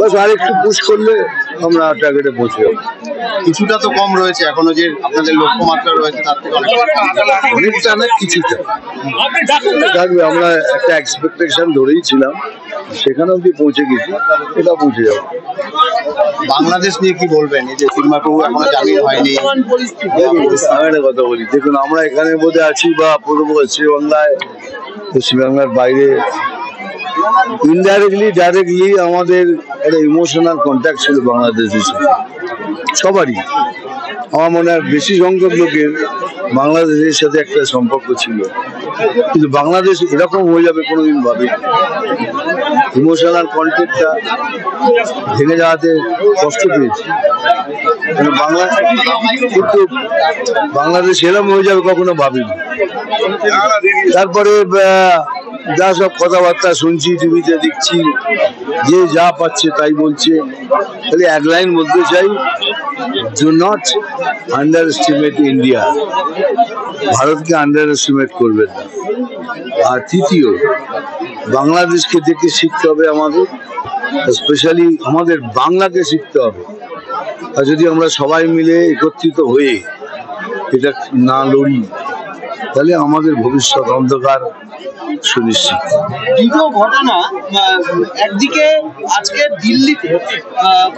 বাস আরেকটু পুশ করলে আমরা টার্গেটে পৌঁছে যাবো। কিছুটা তো কম রয়েছে এখনো, যে আপনাদের লক্ষ্যমাত্রা রয়েছে তার থেকে অনেকটা না, কিছুটা থাকবে। আমরা একটা এক্সপেকটেশন ধরেই ছিলাম, সেখানে অব্দি পৌঁছে গেছি, এটা পৌঁছে যাবো। বাংলাদেশ নিয়ে কি বলবেন? এই যে তিরমাকু এখনো জামিন হয়নি, আমি একটা কথা বলি, দেখুন আমরা এখানে বোধহয় আছি বা পূর্ব পশ্চিমবাংলায়, পশ্চিমবাংলার বাইরে ইনডাইরেক্টলি ডাইরেক্টলি আমাদের একটা ইমোশনাল কন্ট্যাক্ট ছিল বাংলাদেশের সাথে, সবারই। আমার মনে হয় বেশি সংখ্যক লোকের বাংলাদেশের সাথে একটা সম্পর্ক ছিল, কিন্তু বাংলাদেশ এরকম হয়ে যাবে কোনোদিন ভাবিনি। ইমোশনাল কন্ট্যাক্টটা ভেঙে যাওয়াতে কষ্ট পেয়েছি, কিন্তু বাংলাদেশ এরকম হয়ে যাবে কখনো ভাবিনি। তারপরে যা সব কথাবার্তা শুনছি, টিভিতে দেখছি, যে যা পাচ্ছে তাই বলছে। খালি এক লাইন বলতে চাই, do not under estimate India. ভারতকে আন্ডার এস্টিমেট করবেন না। আর তৃতীয়, বাংলাদেশকে দেখে শিখতে হবে আমাদের, স্পেশালি আমাদের বাংলাকে শিখতে হবে। আর যদি আমরা সবাই মিলে একত্রিত হয়ে এটা না লড়ি, তাহলে আমাদের ভবিষ্যৎ অন্ধকার সুনিশ্চিত। দুটো ঘটনা, একদিকে আজকে দিল্লিতে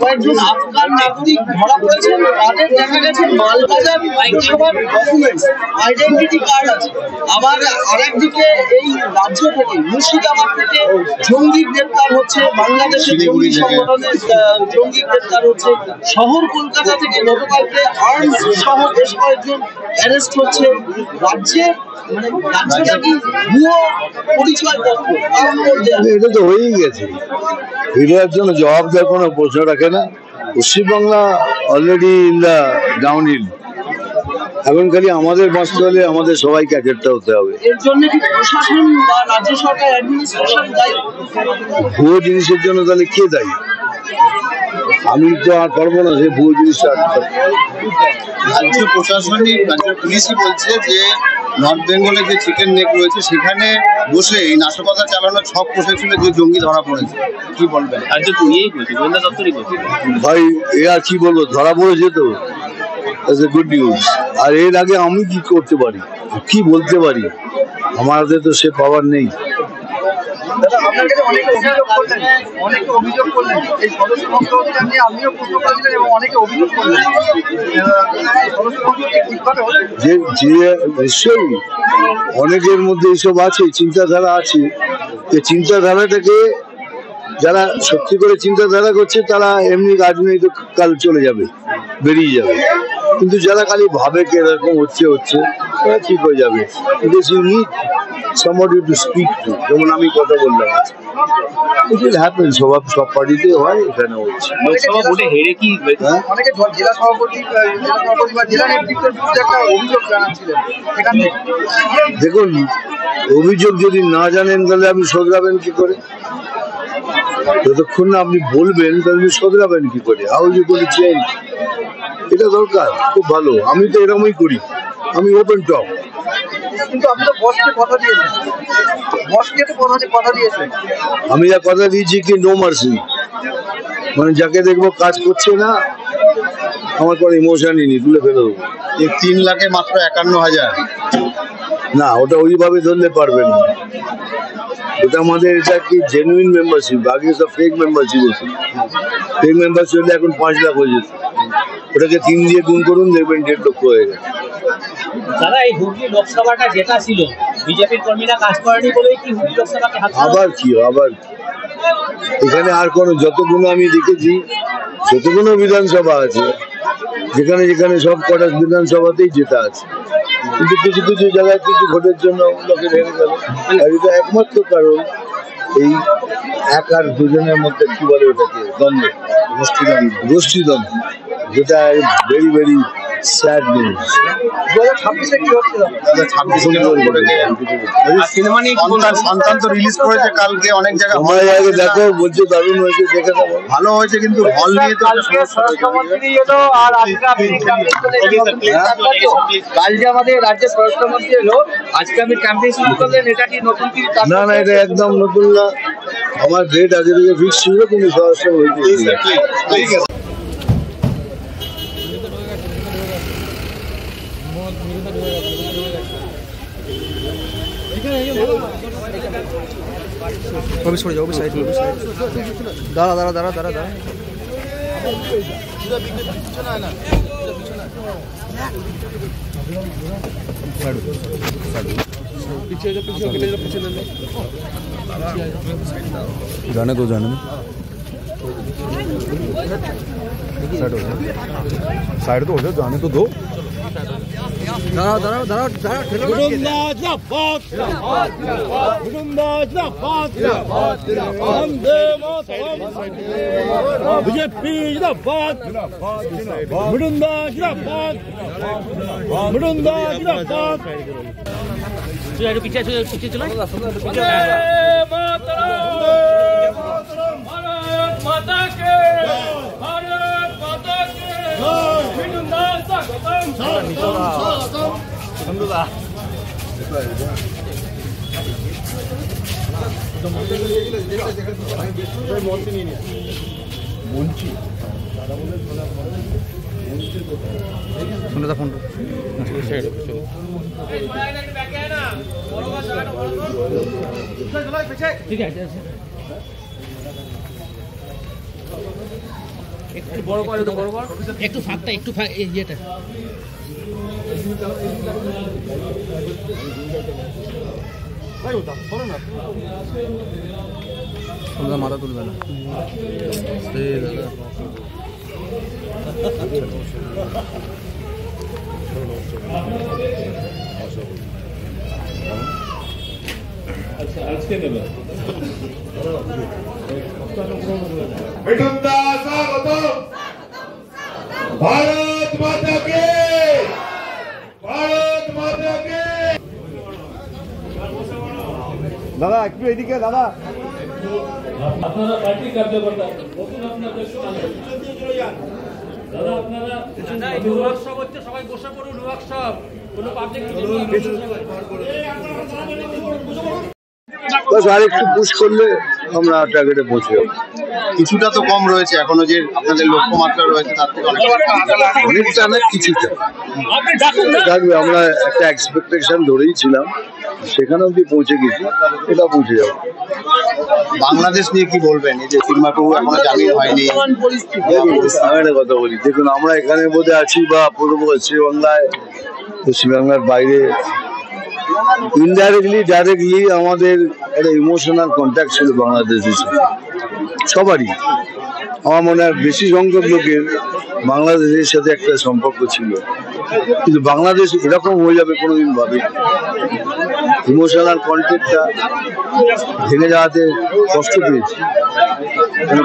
কয়েকজন আফগান নাগরিক ধরা পড়েছেন, তাদের দেখা গেছে মালবাজার লোকসভার ডকুমেন্টস, আইডেন্টিটি কার্ড আছে। আবার আরেকদিকে এই রাজ্য থেকে, মুর্শিদাবাদ থেকে জঙ্গি গ্রেপ্তার হচ্ছে, বাংলাদেশের জঙ্গি সংগঠনের জঙ্গি গ্রেপ্তার হচ্ছে। শহর কলকাতা থেকে গতকালকে আর্মস সহ বেশ কয়েকজন অ্যারেস্ট হচ্ছে। রাজ্যটা কি ভুয়ো পরিচয়পত্র? এটা তো হয়েই গেছে, এটার জন্য জবাব দেওয়ার কোনো প্রশ্ন রাখে না। Paschimbangla already in the down hill. এখন খালি আমাদের বাঁচতে হলে আমাদের সবাইকে একটা হতে হবে। এর জন্য কি প্রশাসন বা রাজ্য সরকার অ্যাডমিনিস্ট্রেশন দায়ী? ভুয়ো জিনিসের জন্য তাহলে কে দায়ী? আমি তো আর পারবো না সে ভুয়ো জিনিসটা। রাজ্য প্রশাসনিক, রাজ্য পুলিশই বলছে যে নর্থ বেঙ্গলে যে চিকেন নেক রয়েছে সেখানে বসে এই নাশকতা চালানোর ছক কষেছিল, যে জঙ্গি ধরা পড়েছে। কি বলবেন? ভাই এ আর কি বলবো, ধরা পড়েছে তো, গুড নিউজ। আর এর আগে আমি কি করতে পারি, কি বলতে পারি? আমার হাতে তো সে পাওয়ার নেই। আপনার কাছে অনেকে অভিযোগ করলেন এই সদস্য সংখ্যা নিয়ে, আমিও প্রশ্ন করেছিলেন এবং অনেকে অভিযোগ করলেন যে নিশ্চয়ই অনেকের মধ্যে এইসব আছে, চিন্তাধারা আছে। এই চিন্তাধারাটাকে যারা সত্যি করে চিন্তাধারা করছে তারা এমনি রাজনৈতিক কাল চলে যাবে, বেরিয়ে যাবে। কিন্তু যারা খালি ভাবে এরকম হচ্ছে তারা ঠিক হয়ে যাবে। somebody to speak to, যেমন আমি কথা বললাম, it will happen, সব পার্টিতে হয়, এখানে হচ্ছে। লোকসভা ভোটে হেরে কি অনেকে জেলা সভাপতি বা জেলা নেতৃত্বের বিরুদ্ধে একটা অভিযোগ জানাচ্ছিলেন, সেখান থেকে দেখুন, অভিযোগ যদি না জানেন তাহলে আপনি শোধরাবেন কি করে? যতক্ষণ না আপনি বলবেন তাহলে শোধরাবেন কি করে? How you going to change? এটা দরকার, খুব ভালো। আমি তো এরকমই করি, আমি ওপেন টক। কিন্তু আপনি তো বসকে কথা দিয়েছেন। আমি যা কথা দিয়েছি কি, নো মার্সি। মানে যাকে দেখবো কাজ করছে না, আমার কোনো ইমোশনই নেই, তুলে ফেলে দেবো। এই 3 লাখে মাত্র 51,000, না ওটা ওইভাবে ধরলে পারবেন না। ওটা আমাদের এটা কি জেনুইন মেম্বারশিপ, আগে সব ফেক মেম্বারশিপ হচ্ছে। ফেক মেম্বারশিপ হলে এখন 5 লাখ হয়ে যেত। ওটাকে 3 দিয়ে গুণ করুন, দেখবেন 1.5 লক্ষ হয়ে গেছে। যারা এই হুগলি লোকসভাটা যেটা ছিল, বিজেপির কর্মীরা কাজ করেনি বলেই কি হুগলি লোকসভাকে আবার কি এখানে আর কোনো, যতগুলো আমি দেখেছি, যতগুলো বিধানসভা আছে, যেখানে যেখানে সব কটা বিধানসভাতেই জেতা আছে, কিন্তু কিছু কিছু জায়গায় কিছু ভোটের জন্য লোকে হেরে গেল। আর এটা একমাত্র কারণ এই এক আর দুজনের মধ্যে কি বলে ওটাকে, দ্বন্দ্ব, গোষ্ঠীদ্বন্দ্ব, যেটা ভেরি ভেরি স্যাড নিউজ। 2026-এ কি হচ্ছে সিনেমা নিয়ে সন্তান তো রিলিজ করেছে কালকে, অনেক জায়গায় আমার আগে দেখো বলছে দারুণ হয়েছে, দেখে দেবো। ভালো হয়েছে, কিন্তু হল নিয়ে তো একটা সমস্যা রয়েছে। কাল যে আমাদের রাজ্যের স্বরাষ্ট্রমন্ত্রী এলো, আজকে আমি ক্যাম্পেইন শুরু করলেন, এটা কি নতুন কি? না না, এটা একদম নতুন না, আমার ডেট আগে থেকে ফিক্স ছিল, কিন্তু সরাসরি হয়েছে। অফিস করে যাও, অফিস সাইড, দাঁড়া দাঁড়া দাঁড়া দাঁড়া দাঁড়া। जाने दो, जाने दो, साइड हो जाओ, साइड तो हो जाओ, जाने तो दो। दाঁড়াও দাঁড়াও দাঁড়াও দাঁড়াও, বিজেপি জিন্দাবাদ, মুরুন্দা জিন্দাবাদ, মুরুন্দা জিন্দাবাদ। একটু পিছিয়ে পিছিয়ে চলে भारत माता के, भारत माता के, मुरुंदा स्वागतम, শুনে দা ফোন। ঠিক আছে, একটু বড় করে, একটু বড় কর, একটু ফাঁকটা, একটু ইয়েটা। মাথা তুলবে না দাদা। मुरुंदा स्वागतम, भारत माता के, भारत माता के। দাদা একটু এদিকে দাদা। আপনারা পার্টি কার্যকর্তা নতুন আপনাদের দাদা, আপনারা ওয়ার্কশপ হচ্ছে, সবাই বসে পড়ুন, ওয়ার্কশপ, কোনো পাবলিক বাস আর একটু পুশ করলে আমরা টার্গেটে পৌঁছে যাবো। কিছুটা তো কম রয়েছে এখনো, যে আপনাদের লক্ষ্যমাত্রা রয়েছে তার থেকে অনেকটা না, কিছুটা থাকবে। আমরা একটা এক্সপেকটেশন ধরেই ছিলাম, সেখানে অব্দি পৌঁছে গেছি, এটা পৌঁছে যাবো। বাংলাদেশ নিয়ে কি বলবেন? এই যে সিনেমাটু এখনো জামিন হয়নি, আমি একটা কথা বলি, দেখুন আমরা এখানে বোধহয় আছি বা পূর্ব পশ্চিমবাংলায়, পশ্চিমবাংলার বাইরে ইনডাইরেক্টলি ডাইরেক্টলি আমাদের একটা ইমোশনাল কন্ট্যাক্ট ছিল বাংলাদেশের সাথে, সবারই। আমার মনে হয় বেশি সংখ্যক লোকের বাংলাদেশের সাথে একটা সম্পর্ক ছিল, কিন্তু বাংলাদেশ এরকম হয়ে যাবে কোনোদিন ভাবিনি। ইমোশনাল কন্ট্যাক্টটা ভেঙে যাওয়াতে কষ্ট পেয়েছি, কিন্তু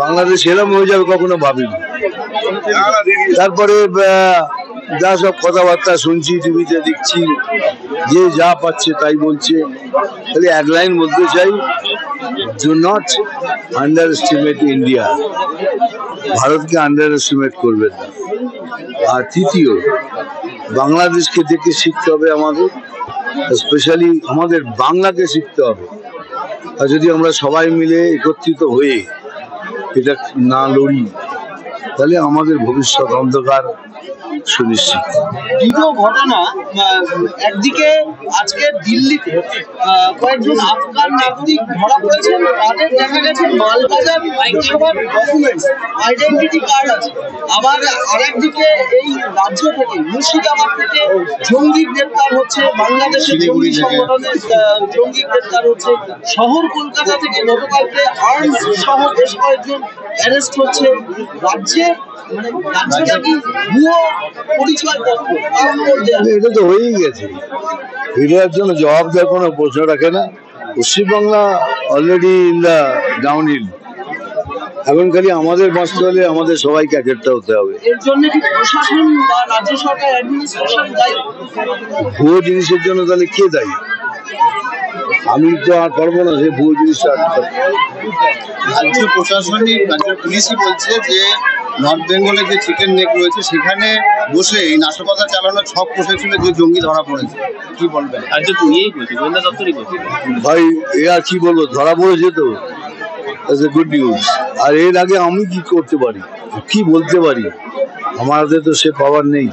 বাংলাদেশ এরকম হয়ে যাবে কখনো ভাবিনি। তারপরে যা সব কথাবার্তা শুনছি, টিভিতে দেখছি, যে যা পাচ্ছে তাই বলছে। খালি এক লাইন বলতে চাই, do not under estimate India. ভারতকে আন্ডার এস্টিমেট করবেন না। আর তৃতীয়, বাংলাদেশকে দেখে শিখতে হবে আমাদের, স্পেশালি আমাদের বাংলাকে শিখতে হবে। আর যদি আমরা সবাই মিলে একত্রিত হয়ে এটা না লড়ি, তাহলে আমাদের ভবিষ্যৎ অন্ধকার সুনিশ্চিত। দুটো ঘটনা, একদিকে আজকে দিল্লিতে কয়েকজন আফগান নাগরিক ধরা পড়েছেন, তাদের দেখা গেছে মালবাজার আইনসভার ডকুমেন্টস, আইডেন্টিটি কার্ড আছে। আবার আরেকদিকে এই রাজ্য থেকে, মুর্শিদাবাদ থেকে জঙ্গি গ্রেপ্তার হচ্ছে, বাংলাদেশের জঙ্গি সংগঠনের জঙ্গি গ্রেপ্তার হচ্ছে। শহর কলকাতা থেকে গতকালকে আর্মস সহ বেশ কয়েকজন অ্যারেস্ট হচ্ছে। রাজ্যের রাজ্যটা কি ভুয়ো পরিচয়পত্র, তার উপর এটা তো হয়েই গেছে, এটার জন্য জবাব দেওয়ার কোনো প্রশ্ন রাখে না। Paschimbangla already in the downhill, এখন খালি আমাদের বাঁচতে হলে আমাদের সবাইকে একটা হতে হবে। এর জন্য কি প্রশাসন বা রাজ্য সরকার অ্যাডমিনিস্ট্রেশন দায়ী? ভুয়ো জিনিসের জন্য তাহলে কে দায়ী? আমি তো আর পারবো না সে ভুয়ো জিনিসটা আটকাতে। রাজ্য প্রশাসনিক রাজ্যের পুলিশই বলছে যে নর্থ বেঙ্গলে যে চিকেন নেক রয়েছে সেখানে বসে এই নাশকতা চালানোর ছক কষেছিল যে জঙ্গি ধরা পড়েছে, কি বলবেন? ভাই এ আর কি বলবো, ধরা পড়েছে তো, গুড নিউজ। আর এর আগে আমি কি করতে পারি, কি বলতে পারি? আমার হাতে তো সে পাওয়ার নেই।